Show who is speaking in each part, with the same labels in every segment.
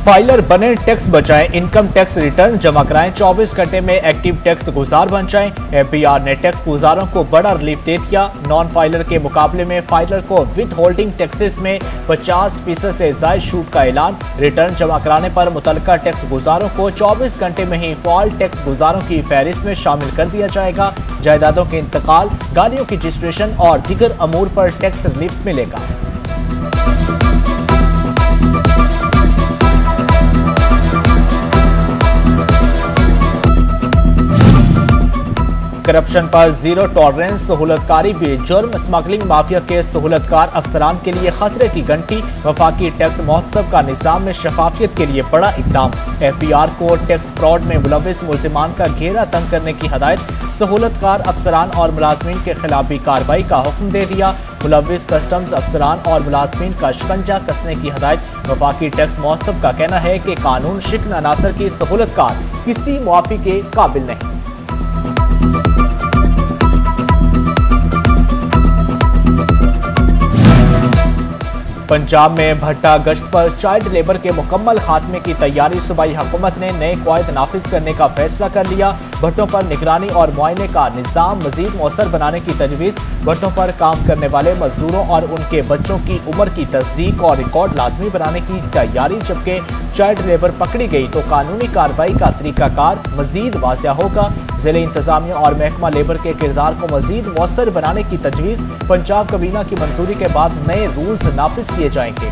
Speaker 1: Filer बने, tax बचाएं, income tax return जमा कराएं, 24 घंटे में एक्टिव टैक्स गुजार बन जाएं। एफबीआर ने टैक्स गुजारों को बड़ा रिलीफ दे दिया। नॉन फाइलर के मुकाबले में फाइलर को विद होल्डिंग टैक्सेस में 50% से ज्यादा छूट का ऐलान। रिटर्न जमा कराने पर मुतल्लिका टैक्स गुजारों को 24 घंटे में ही फॉल टैक्स गुजारों की फहरिस्त में शामिल कर दिया जाएगा। जायदादों के इंतकाल, गाड़ियों की रजिस्ट्रेशन और दीगर अमूर पर टैक्स रिलीफ मिलेगा। करप्शन पर जीरो टॉलरेंस, सहूलतकारी भी जुर्म। स्मगलिंग माफिया के सहूलतकार अफसरान के लिए खतरे की घंटी। वफाकी टैक्स महोत्सव का निजाम में शफाफियत के लिए बड़ा इकदाम। एफबीआर को टैक्स फ्रॉड में मुलविस मुल्जिमान का घेरा तंग करने की हदायत। सहूलतकार अफसरान और मुलाजमीन के खिलाफ भी कार्रवाई का हुक्म दे दिया। मुलविस कस्टम्स अफसरान और मुलाजमीन का शिकंजा कसने की हदायत। वफाकी टैक्स महोत्सव का कहना है कि कानून शिकन अनासर की सहूलतकार किसी मुआफी के काबिल नहीं। पंजाब में भट्टा गश्त पर चाइल्ड लेबर के मुकम्मल खात्मे की तैयारी। सूबाई हुकूमत ने नए कवायद नाफिज करने का फैसला कर लिया। भट्टों पर निगरानी और मुआयने का निज़ाम मजीद मौसर बनाने की तजवीज़। भट्टों पर काम करने वाले मजदूरों और उनके बच्चों की उम्र की तस्दीक और रिकॉर्ड लाजमी बनाने की तैयारी। जबकि चाइल्ड लेबर पकड़ी गई तो कानूनी कार्रवाई का तरीकाकार मजीद वाज़िया होगा। जिले इंतजामिया और महकमा लेबर के किरदार को मजीद मौसर बनाने की तजवीज़। पंजाब कबीना की मंजूरी के बाद नए रूल्स नाफिज किए जाएंगे।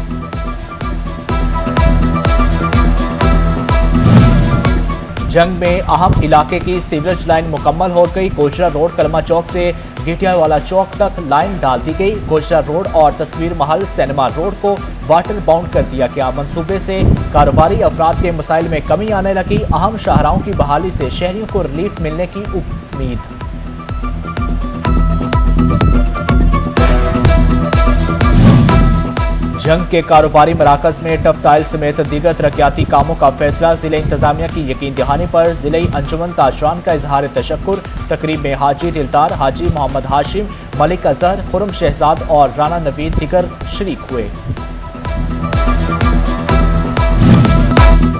Speaker 1: जंग में अहम इलाके की सीवरेज लाइन मुकम्मल हो गई। गोजरा रोड कलमा चौक से गिटियावाला चौक तक लाइन डाल दी गई। गोजरा रोड और तस्वीर महल सिनेमा रोड को वाटर बाउंड कर दिया गया। मंसूबे से कारोबारी अफराद के मसाइल में कमी आने लगी। अहम शाहराहों की बहाली से शहरियों को रिलीफ मिलने की उम्मीद। जंग के कारोबारी मराकज में टफटाइल समेत दीगर तरक्याती कामों का फैसला। जिले इंतजामिया की यकीन दहानी पर जिले अंजुमन ताजरान का इजहार तशक्कुर। तकरीब में हाजी दिलदार, हाजी मोहम्मद हाशिम, मलिक अजहर, खुरम शहजाद और राना नवीद दिगर शरीक हुए।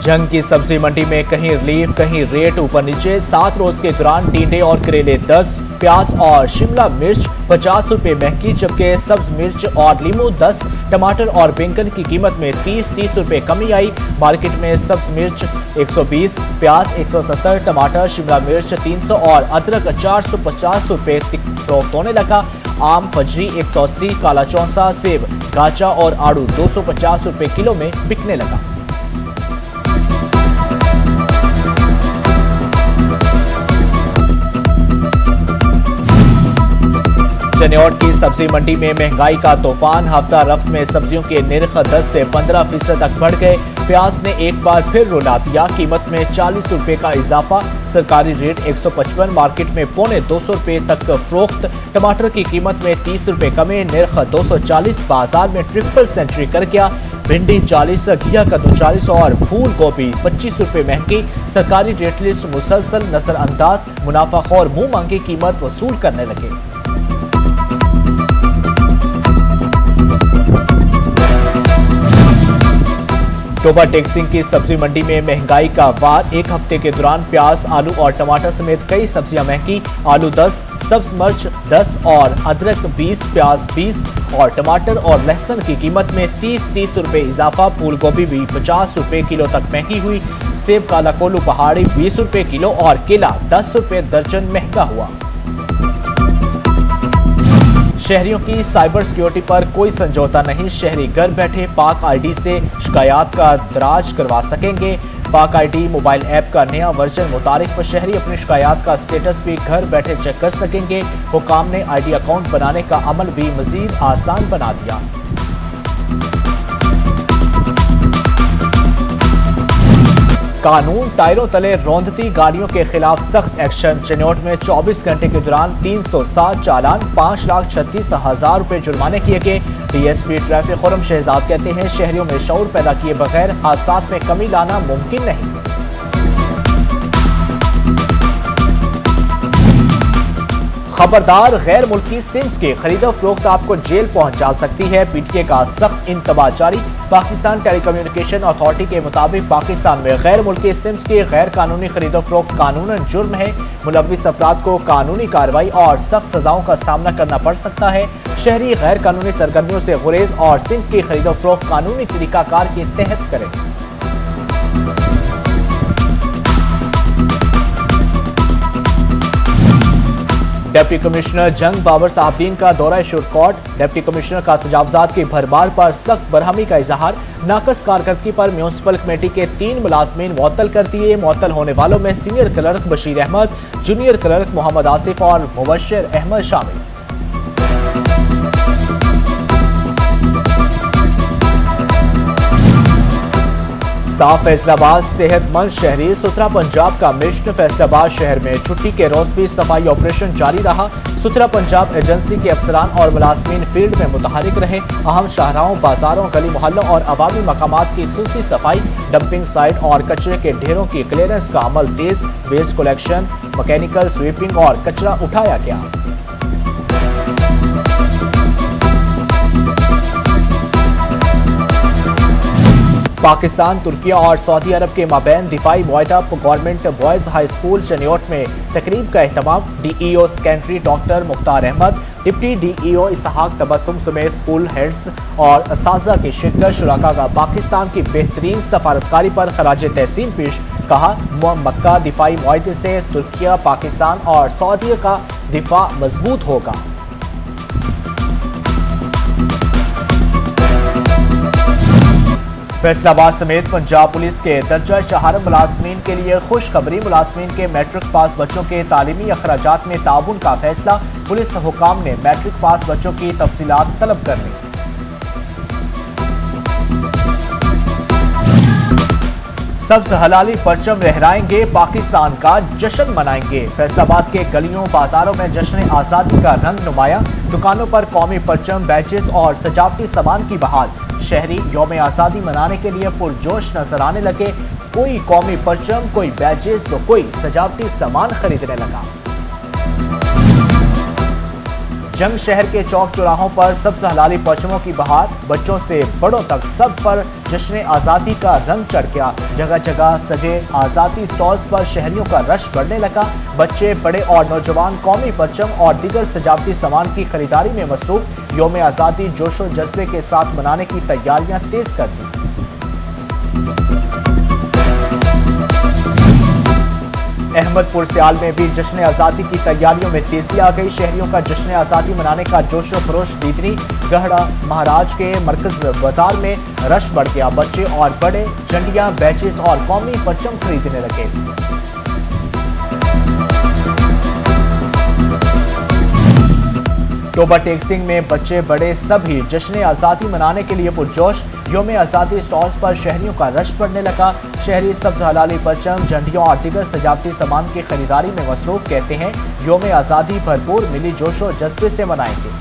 Speaker 1: जंग की सब्जी मंडी में कहीं रिलीफ कहीं रेट ऊपर नीचे। 7 रोज के दौरान टींडे और करेले 10, प्याज और शिमला मिर्च 50 रुपए महंगी। जबकि सब्ज मिर्च और लीमू 10, टमाटर और बैंगन की कीमत में 30 रुपए कमी आई। मार्केट में सब्ज मिर्च 120, प्याज 170, टमाटर शिमला मिर्च 300 और अदरक 450 रुपए फरोख्त होने लगा। आम फजरी 180, काला चौंसा, सेब, गाचा और आड़ू 250 रुपए किलो में बिकने लगा। जन्योट की सब्जी मंडी में महंगाई का तूफान। हफ्ता रफ्त में सब्जियों के निर्ख 10 से 15% तक बढ़ गए। प्याज ने एक बार फिर रुला दिया। कीमत में 40 रुपए का इजाफा। सरकारी रेट 155, मार्केट में पौने 200 रुपए तक फरोख्त। टमाटर की कीमत में 30 रुपए कमी, निर्ख 240। बाजार में ट्रिपल सेंचुरी कर गया। भिंडी 40, घिया कद्दू 40 और फूल गोभी 25 रुपए महंगी। सरकारी रेट लिस्ट मुसलसल नजरअंदाज। मुनाफाखोर मुंह मांगी कीमत वसूल करने लगे। टोबा टेक्सिंग की सब्जी मंडी में महंगाई का वार। एक हफ्ते के दौरान प्याज, आलू और टमाटर समेत कई सब्जियां महंगी। आलू 10, सब्ज मिर्च 10 और अदरक 20, प्याज 20 और टमाटर और लहसुन की कीमत में 30 रुपए इजाफा। फूल गोभी भी 50 रुपए किलो तक महंगी हुई। सेब काला कोल्लू पहाड़ी 20 रुपए किलो और केला 10 रुपए दर्जन महंगा हुआ। शहरियों की साइबर सिक्योरिटी पर कोई समझौता नहीं। शहरी घर बैठे पाक आईडी से शिकायत का दराज करवा सकेंगे। पाक आईडी मोबाइल ऐप का नया वर्जन मुतारिफ। शहरी अपनी शिकायत का स्टेटस भी घर बैठे चेक कर सकेंगे। हुकाम ने आईडी अकाउंट बनाने का अमल भी मजीद आसान बना दिया। कानून टायरों तले रौंदती गाड़ियों के खिलाफ सख्त एक्शन। जन्योट में 24 घंटे के दौरान 307 चालान, 5,36,000 रुपए जुर्माने किए गए। डीएसपी ट्रैफिक खुरम शहजाद कहते हैं शहरियों में शऊर पैदा किए बगैर हादसात में कमी लाना मुमकिन नहीं। خبردار، غیر ملکی سمز کی خرید و فروخت آپ کو جیل پہنچا سکتی ہے، پی ٹی اے کا سخت انتباہ جاری۔ پاکستان ٹیلی کمیونیکیشن اتھارٹی کے مطابق پاکستان میں غیر ملکی سمز کی غیر قانونی خرید و فروخت قانوناً جرم ہے، ملوث افراد کو قانونی کارروائی اور سخت سزاؤں کا سامنا کرنا پڑ سکتا ہے۔ شہری غیر قانونی سرگرمیوں سے گریز اور سمز کی خرید و فروخت قانونی طریقہ کار کے تحت کریں۔ ڈپٹی کمشنر جنگ بابر صاحبدین کا دورہ شورکوٹ، ڈپٹی کمشنر کا تجاوزات کی بھرمار پر سخت برہمی کا اظہار، ناقص کارکردگی پر میونسپل کمیٹی کے 3 ملازمین معطل کر دیے، معطل ہونے والوں میں senior clerk Bashir Ahmed, junior clerk Muhammad Asif اور مبشر احمد شامل۔ صاف فیصل آباد، صحت مند شہری، ستھرا پنجاب کا مشن، فیصل آباد شہر میں چھٹی کے روز بھی صفائی آپریشن جاری رہا، ستھرا پنجاب ایجنسی کے افسران اور ملازمین فیلڈ میں متحرک رہے، اہم شاہراہوں، بازاروں، گلی محلوں اور عوامی مقامات کی خصوصی صفائی، ڈمپنگ سائٹ اور کچرے کے ڈھیروں کی کلیئرنس کا عمل تیز، ویسٹ کلیکشن، مکینیکل سویپنگ اور کچرا اٹھایا گیا۔ پاکستان، ترکیہ اور سعودی عرب کے مابین دفاعی معاہدہ government boys high school Chiniot میں تقریب کا اہتمام، ڈی ای او سیکنڈری ڈاکٹر مختار احمد، ڈپٹی ڈی ای او اسحاق تبسم سمیت اسکول ہیڈز اور اساتذہ کی شرکت، شرکاء کا پاکستان کی بہترین سفارتکاری پر خراج تحسین پیش، کہا مکہ دفاعی معاہدے سے ترکیہ، پاکستان اور سعودیہ کا دفاع مضبوط ہوگا۔ فیصل آباد سمیت پنجاب پولیس کے درجہ چہارم ملازمین کے لیے خوشخبری، ملازمین کے میٹرک پاس بچوں کے تعلیمی اخراجات میں تعاون کا فیصلہ، پولیس حکام نے میٹرک پاس بچوں کی تفصیلات طلب کر لی۔ سبز ہلالی پرچم لہرائیں گے، پاکستان کا جشن منائیں گے، فیصل آباد کے گلیوں بازاروں میں جشن آزادی کا رنگ نمایاں، دکانوں پر قومی پرچم، بیچز اور سجاوٹی سامان کی بہار، شہری یوم آزادی منانے کے لیے پرجوش نظر آنے لگے، کوئی قومی پرچم، کوئی بیچز تو کوئی سجاوٹی سامان خریدنے لگا۔ جنگ شہر کے چوک چوراہوں پر سبز ہلالی پرچموں کی بہار، بچوں سے بڑوں تک سب پر جشن آزادی کا رنگ چڑھ گیا، جگہ جگہ سجے آزادی سٹالز پر شہریوں کا رش بڑھنے لگا، بچے، بڑے اور نوجوان قومی پرچم اور دیگر سجاوٹی سامان کی خریداری میں مصروف، یوم آزادی جوش و جذبے کے ساتھ منانے کی تیاریاں تیز کر دیں۔ احمد پور سیال میں بھی جشن آزادی کی تیاریوں میں تیزی آ گئی، شہریوں کا جشن آزادی منانے کا جوش و خروش دیدنی، گڑھا مہاراج کے مرکز بازار میں رش بڑھ گیا، بچے اور بڑے جھنڈیاں، بیچز اور قومی پرچم خریدنے لگے۔ ٹوبہ ٹیک سنگھ میں بچے بڑے سبھی جشن آزادی منانے کے لیے پرجوش، یوم آزادی سٹالز پر شہریوں کا رش بڑھنے لگا، شہری سبز ہلالی پرچم، جھنڈیوں اور دیگر سجاوٹی سامان کی خریداری میں مصروف، کہتے ہیں یوم آزادی بھرپور ملی جوش و جذبے سے منائیں گے۔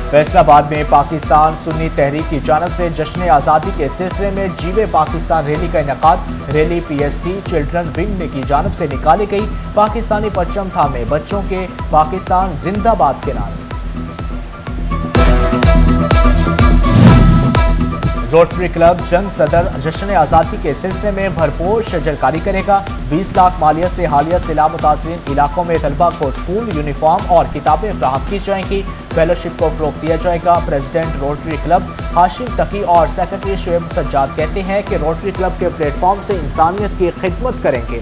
Speaker 1: فیصل آباد میں پاکستان سنی تحریک کی جانب سے جشن آزادی کے سلسلے میں جیوے پاکستان ریلی کا انعقاد، rally P S T children wing کی جانب سے نکالی گئی، پاکستانی پرچم تھامے بچوں کے پاکستان زندہ باد کے نعرے۔ روٹری کلب جنگ صدر جشن آزادی کے سلسلے میں بھرپور شجرکاری کرے گا، 20 لاکھ مالیت سے حالیہ سیلاب متاثرین علاقوں میں طلبہ کو اسکول یونیفارم اور کتابیں فراہم کی جائیں گی، فیلوشپ کو فروغ دیا جائے گا۔ پریزیڈنٹ روٹری کلب ہاشم تقی اور سیکرٹری شعیب سجاد کہتے ہیں کہ روٹری کلب کے پلیٹ فارم سے انسانیت کی خدمت کریں گے۔